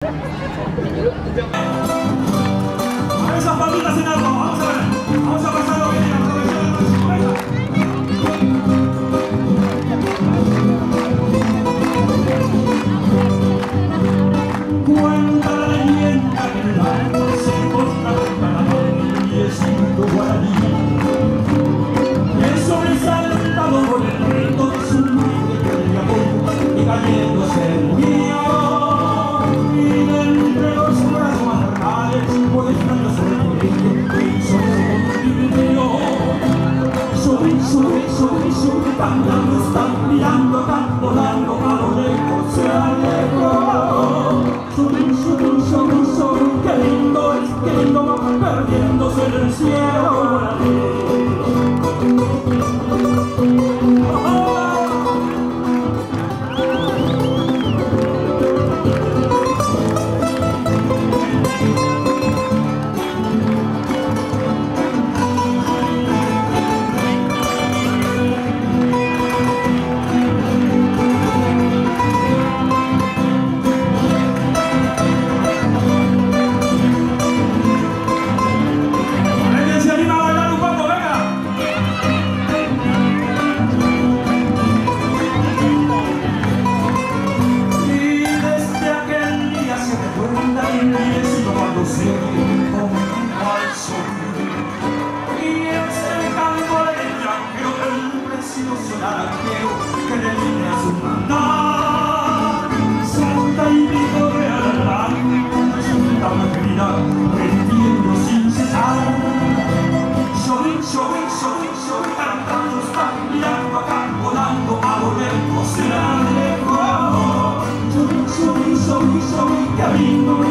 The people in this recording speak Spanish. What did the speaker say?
A esas palmitas en algo, vamos a ver. Vamos a pasarlo bien, vamos a ver si lo próximo. Venga. Cuenta la leyenda que en el árbol se encontraba un ganador y es un guaraní. Es sobresaltado por el grito de su madre que le llamó y cayéndose murió. Y de entre los brazos maternales por extraño sorprendente hizo su convirtió. Sube, cantando, están mirando acá, volando a lo lejos se alejó. Sube, qué lindo va perdiéndose en el cielo. Qué lindo.